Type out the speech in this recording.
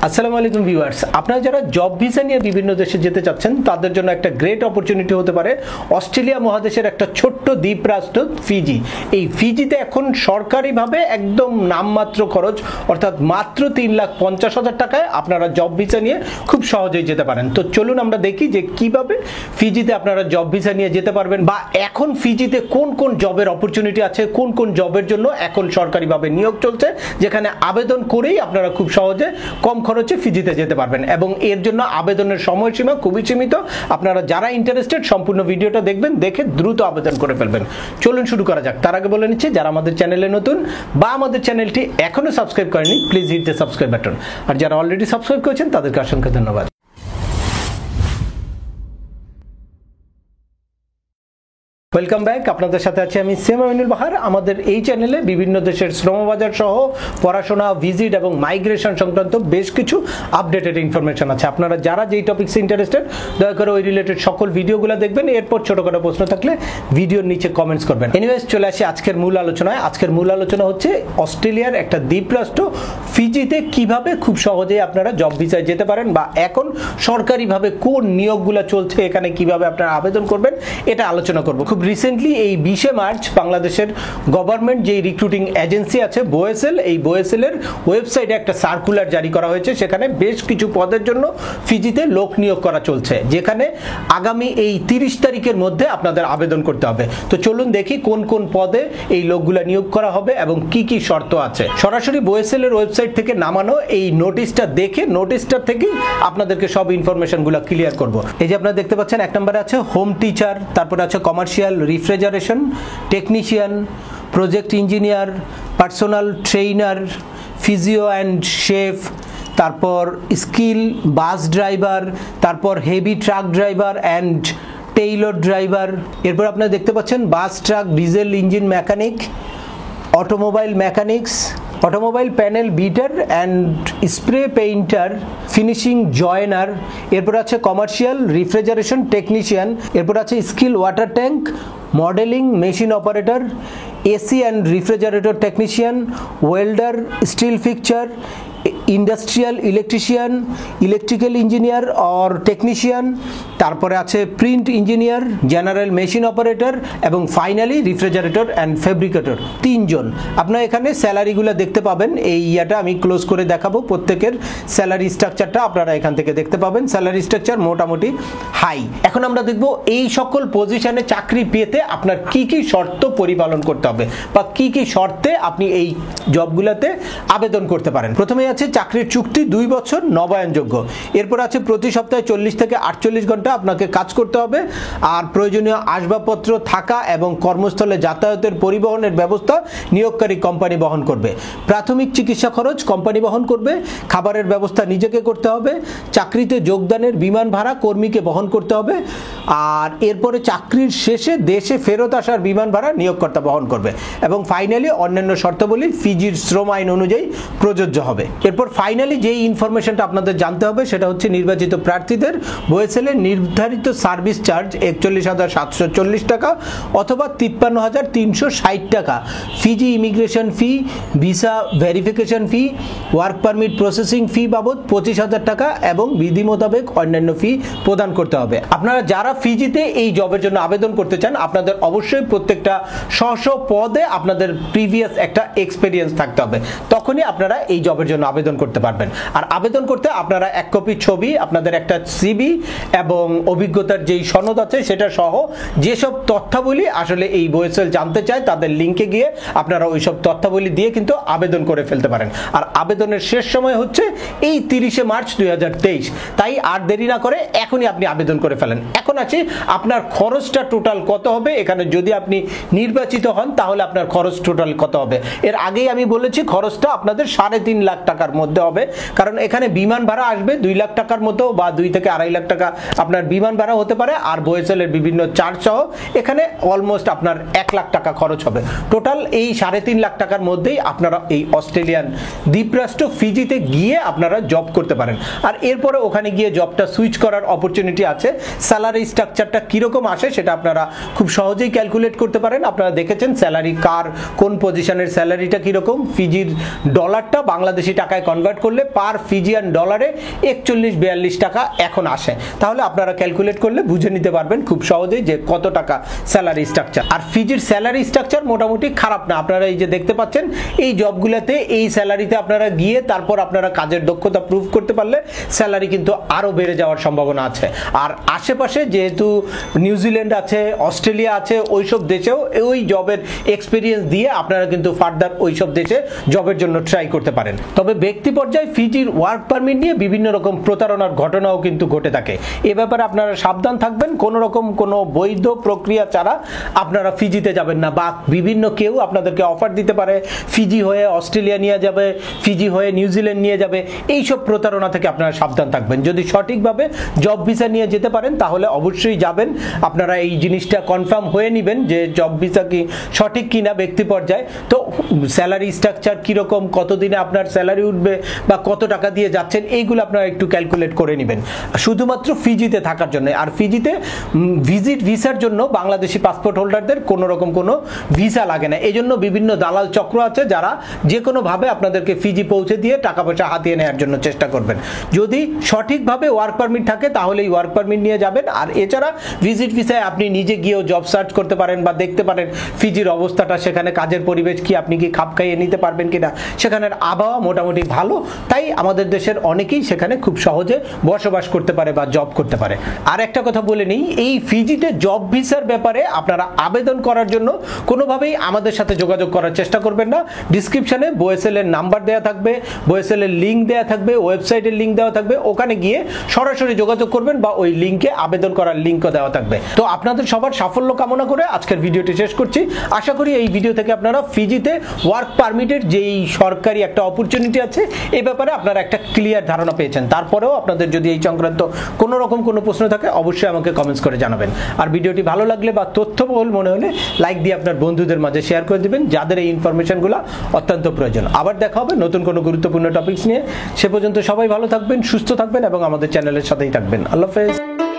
আসসালামু আলাইকুম ভিউয়ার্স, আপনারা যারা জব ভিসা নিয়ে বিভিন্ন দেশে যেতে চাচ্ছেন তাদের জন্য একটা গ্রেট অপরচুনিটি হতে পারে অস্ট্রেলিয়া মহাদেশের একটা ছোট্ট দ্বীপরাষ্ট্র ফিজি। এই ফিজিতে এখন সরকারিভাবে একদম নামমাত্র খরচ অর্থাৎ মাত্র 3,50,000 টাকায় আপনারা জব ভিসা নিয়ে খুব সহজেই যেতে পারেন। তো চলুন আমরা দেখি যে কিভাবে ফিজিতে আপনারা জব ভিসা নিয়ে যেতে পারবেন, বা এখন ফিজিতে কোন কোন জবের অপরচুনিটি আছে, কোন কোন জবের জন্য এখন সরকারিভাবে নিয়োগ চলছে, যেখানে আবেদন করেই আপনারা খুব সহজে কম খরচে ফিজিতে যেতে পারবেন। এবং এর জন্য আবেদনের সময়সীমা খুবই সীমিত। আপনারা যারা ইন্টারেস্টেড সম্পূর্ণ ভিডিওটা দেখবেন, দেখে দ্রুত আবেদন করে ফেলবেন। চলুন শুরু করা যাক। তার আগে বলে নিচ্ছি, যারা আমাদের চ্যানেলে নতুন বা আমাদের চ্যানেলটি এখনো সাবস্ক্রাইব করেনি, please hit the subscribe button. আর যারা অলরেডি সাবস্ক্রাইব করেছেন তাদেরকে অসংখ্য ধন্যবাদ। Welcome back. আপনাদের সাথে আছি আমি সেম আমিনুল বাহার। আমাদের এই চ্যানেলে বিভিন্ন দেশের শ্রমবাজার সহ পড়াশোনা, ভিজিট এবং মাইগ্রেশন সংক্রান্ত বেশ কিছু আপডেটেড ইনফরমেশন আছে। আপনারা যারা যেই টপিকসে ইন্টারেস্টেড দয়া করে ওই রিলেটেড সকল ভিডিওগুলো দেখবেন। এরপর ছোটখাটো প্রশ্ন থাকলে ভিডিওর নিচে কমেন্টস করবেন। এনিওয়েজ, চলে আসি আজকের মূল আলোচনায়। আজকের মূল আলোচনা হচ্ছে অস্ট্রেলিয়ার একটা দ্বীপরাষ্ট্র ফিজিতে কিভাবে খুব সহজেই আপনারা জব ভিসায় যেতে পারেন, বা এখন সরকারিভাবে কোন নিয়োগগুলো চলছে, এখানে কিভাবে আপনারা আবেদন করবেন, এটা আলোচনা করব। খুব রিসেন্টলি এই 20শে মার্চ বাংলাদেশের গভর্নমেন্ট যে রিক্রুটিং এজেন্সি আছে বোয়েসেল, এই বোয়েসেলের ওয়েবসাইটে একটা সার্কুলার জারি করা হয়েছে। সেখানে বেশ কিছু পদের জন্য ফিজিতে লোক নিয়োগ করা চলছে, যেখানে আগামী এই 30 তারিখের মধ্যে আপনাদের আবেদন করতে হবে। তো চলুন দেখি কোন কোন পদে এই লোকগুলা নিয়োগ করা হবে এবং কি কি শর্ত আছে। সরাসরি বোয়েসেলের ওয়েবসাইট থেকে নামানো এই নোটিশটা দেখে নোটিশটা থেকেই আপনাদেরকে সব ইনফরমেশনগুলো ক্লিয়ার করব। এই যে আপনারা দেখতে পাচ্ছেন, এক নম্বরে আছে হোম টিচার, তারপরে আছে commercial refrigeration technician, project engineer, personal trainer, physio and chef, তারপর স্কিল বাস ড্রাইভার, তারপর heavy truck driver and tailor driver. এরপর আপনারা দেখতে পাচ্ছেন bus, truck, diesel engine mechanic, automobile mechanics, automobile panel beater and spray painter, finishing joiner. এরপর আছে commercial refrigeration technician. এরপর আছে skill water tank, modelling machine operator, AC and refrigerator technician, welder, steel fixture, industrial electrician, electrical engineer or technician. তারপরে আছে print engineer, general machine operator এবং finally refrigerator and fabricator. 3 জন। আপনারা এখানে স্যালারিগুলো দেখতে পাবেন। এই ইয়াটা আমি ক্লোজ করে দেখাবো। প্রত্যেকের স্যালারি স্ট্রাকচারটা আপনারা এখান থেকে দেখতে পাবেন। স্যালারি স্ট্রাকচার মোটামুটি হাই। এখন আমরা দেখব এই সকল পজিশনে চাকরি পেতে আপনার কি কি শর্ত পরিপালন করতে হবে, বা কি কি শর্তে আপনি এই জবগুলোতে আবেদন করতে পারেন। প্রথমে আছে চাকরির চুক্তি 2 বছর নবায়নযোগ্য। এরপর আছে প্রতি সপ্তাহে 40 থেকে 48 ঘন্টা আপনাকে কাজ করতে হবে। আর প্রয়োজনীয় আসবাবপত্র, থাকা এবং কর্মস্থলে যাতায়াতের পরিবহনের ব্যবস্থা নিয়োগকারী কোম্পানি বহন করবে। প্রাথমিক চিকিৎসা খরচ কোম্পানি বহন করবে। খাবারের ব্যবস্থা নিজেকে করতে হবে। চাকরিতে যোগদানের বিমান ভাড়া কর্মীকে বহন করতে হবে। আর এরপরে চাকরির শেষে দেশে ফেরত আসার বিমান ভাড়া নিয়োগকর্তা বহন করবে। এবং ফাইনালি অন্যান্য শর্তাবলী ফিজির শ্রম আইন অনুযায়ী প্রযোজ্য হবে। এরপর ফাইনালি যেই ইনফরমেশনটা আপনাদের জানতে হবে সেটা হচ্ছে নির্বাচিত প্রার্থীদের বোয়েসেলের নির্ধারিত সার্ভিস চার্জ 41,740 টাকা অথবা 53,360 টাকা ফিজি ইমিগ্রেশন ফি, ভিসা ভেরিফিকেশন ফি, ওয়ার্ক পারমিট প্রসেসিং ফি বাবদ 25,000 টাকা এবং বিধি মোতাবেক অন্যান্য ফি প্রদান করতে হবে। আপনারা যারা ফিজিতে এই জবের জন্য আবেদন করতে চান, আপনাদের অবশ্যই প্রত্যেকটা স্ব পদে আপনাদের প্রিভিয়াস একটা এক্সপেরিয়েন্স থাকতে হবে, তখনই আপনারা এই জবের জন্য আবেদন করতে পারবেন। আর আবেদন করতে আপনারা 1 কপি ছবি, আপনাদের একটা সিভি এবং অভিজ্ঞতার যেই সনদ আছে সেটা সহ যেসব তথ্যাবলী আসলে এই বোয়েসেল জানতে চায় তাদের লিঙ্কে গিয়ে আপনারা ওইসব তথ্যাবলী দিয়ে কিন্তু আবেদন করে ফেলতে পারেন। আর আবেদনের শেষ সময় হচ্ছে এই 30শে মার্চ 2023। তাই আর দেরি না করে এখনই আপনি আবেদন করে ফেলেন। এখন আছে আপনার খরচটা টোটাল কত হবে। এখানে যদি আপনি নির্বাচিত হন তাহলে আপনার খরচ টোটাল কত হবে। এর আগেই আমি বলেছি খরচটা আপনাদের 3.5 লাখ টাকার মধ্যে হবে, কারণ এখানে বিমান ভাড়া আসবে 2 লাখ টাকার মতো, বা 2 থেকে 2.5 লাখ টাকা আপনার বিমান ভাড়া হতে পারে। আর বোয়েসেলের বিভিন্ন চার্জ সহ এখানে অলমোস্ট আপনার 1 লাখ টাকা খরচ হবে। টোটাল এই 3.5 লাখ টাকার মধ্যেই আপনারা এই অস্ট্রেলিয়ান দ্বীপরাষ্ট্র ফিজিতে গিয়ে আপনারা জব করতে পারেন। আর এরপরে ওখানে গিয়ে জবটা সুইচ করার অপরচুনিটি আছে। স্যালারি স্ট্রাকচারটা কিরকম আসে সেটা আপনারা খুব সহজেই ক্যালকুলেট করতে পারেন। আপনারা দেখেছেন স্যালারি কার কোন পজিশনের স্যালারিটা কিরকম। ফিজির ডলারটা বাংলাদেশি টাকা টাকায় কনভার্ট করলে পার ফিজিয়ান ডলারে 41-42 টাকা এখন আসে। তাহলে আপনারা ক্যালকুলেট করলে বুঝে নিতে পারবেন খুব সহজেই যে কত টাকা স্যালারি স্ট্রাকচার। আর ফিজির স্যালারি স্ট্রাকচার মোটামুটি খারাপ না। আপনারা এই যে দেখতে পাচ্ছেন এই জবগুলোতে এই স্যালারিতে আপনারা গিয়ে তারপর আপনারা কাজের দক্ষতা প্রুভ করতে পারলে স্যালারি কিন্তু আরো বেড়ে যাওয়ার সম্ভাবনা আছে। আর আশেপাশে যেহেতু নিউজিল্যান্ড আছে, অস্ট্রেলিয়া আছে, ওইসব দেশেও ওই জবের এক্সপিরিয়েন্স দিয়ে আপনারা কিন্তু ফার্দার ওইসব দেশে জবের জন্য ট্রাই করতে পারেন। তবে ব্যক্তি পর্যায়ে ফিজির ওয়ার্ক পারমিট নিয়ে বিভিন্ন রকম প্রতারণার ঘটনাও কিন্তু ঘটে থাকে। এ ব্যাপারে আপনারা সাবধান থাকবেন। কোনো রকম কোনো বৈধ প্রক্রিয়া ছাড়া আপনারা ফিজিতে যাবেন না, বা বিভিন্ন কেউ আপনাদেরকে অফার দিতে পারে ফিজি হয়ে অস্ট্রেলিয়া নিয়ে যাবে, ফিজি হয়ে নিউজিল্যান্ড নিয়ে যাবে। এইসব প্রতারণা থেকে আপনারা সাবধান থাকবেন। যদি সঠিকভাবে জব ভিসা নিয়ে যেতে পারেন তাহলে অবশ্যই যাবেন। আপনারা এই জিনিসটা কনফার্ম হয়ে নেবেন যে জব ভিসা কি সঠিক কিনা ব্যক্তি পর্যায়ে। তো স্যালারি স্ট্রাকচার কিরকম, কতদিনে আপনার স্যালারি উঠবে বা কত টাকা দিয়ে যাচ্ছেন, এইগুলো আপনারা একটু ক্যালকুলেট করে নেবেন শুধুমাত্র ফিজিতে থাকার জন্য। আর ফিজিতে ভিজিট ভিসার জন্য বাংলাদেশি পাসপোর্ট হোল্ডারদের কোনো রকম কোনো ভিসা লাগে না। এই জন্য বিভিন্ন দালাল চক্র আছে যারা যে কোনোভাবে আপনাদেরকে ফিজি পৌঁছে দিয়ে টাকা পয়সা হাতিয়ে নেওয়ার জন্য চেষ্টা করবেন। যদি সঠিকভাবে ওয়ার্ক পারমিট থাকে তাহলে এই ওয়ার্ক পারমিট নিয়ে যাবেন। আর এছাড়া ভিজিট ভিসায় আপনি নিজে গিয়েও জব সার্চ করতে পারেন বা দেখতে পারেন ফিজির অবস্থাটা, সেখানে কাজের পরিবেশ কি, আপনি কি খাপ খাইয়ে নিতে পারবেন কিনা, সেখানের আবহাওয়া মোটামুটি ভালো, তাই আমাদের দেশের অনেকেই সেখানে খুব সহজে বসবাস করতে পারে বা জব করতে পারে। আর একটা কথা বলে নিই, এই ফিজিতে জব ভিসার ব্যাপারে আপনারা আবেদন করার জন্য কোনোভাবেই আমাদের সাথে যোগাযোগ করার চেষ্টা করবেন না। ডিসক্রিপশনে বোয়েসেল এর নাম্বার দেওয়া থাকবে, বোয়েসেল এর লিঙ্ক দেওয়া থাকবে, ওয়েবসাইটের লিঙ্ক দেওয়া থাকবে, ওখানে গিয়ে সরাসরি যোগাযোগ করবেন বা ওই লিঙ্কে আবেদন করার লিঙ্কও দেওয়া থাকবে। তো আপনাদের সবার সাফল্য কামনা করে আজকের ভিডিওটি শেষ করছি। আশা করি এই ভিডিও থেকে আপনারা ফিজিতে ওয়ার্ক পারমিটের যেই সরকারি একটা অপরচুনিটি আছে এই ব্যাপারে আপনারা একটা ক্লিয়ার ধারণা পেয়েছেন। তারপরেও আপনাদের যদি এই সংক্রান্ত কোনো রকম কোনো প্রশ্ন থাকে অবশ্যই আমাকে কমেন্টস করে জানাবেন। আর ভিডিওটি ভালো লাগলে বা তথ্যবহুল মনে হলে লাইক দিয়ে আপনার বন্ধুদের মাঝে শেয়ার করে দিবেন যাদের এই ইনফরমেশনগুলো অত্যন্ত প্রয়োজন। আবার দেখা হবে নতুন কোনো গুরুত্বপূর্ণ টপিকস নিয়ে। সে পর্যন্ত সবাই ভালো থাকবেন, সুস্থ থাকবেন এবং আমাদের চ্যানেলের সাথেই থাকবেন। আল্লাহ হাফেজ।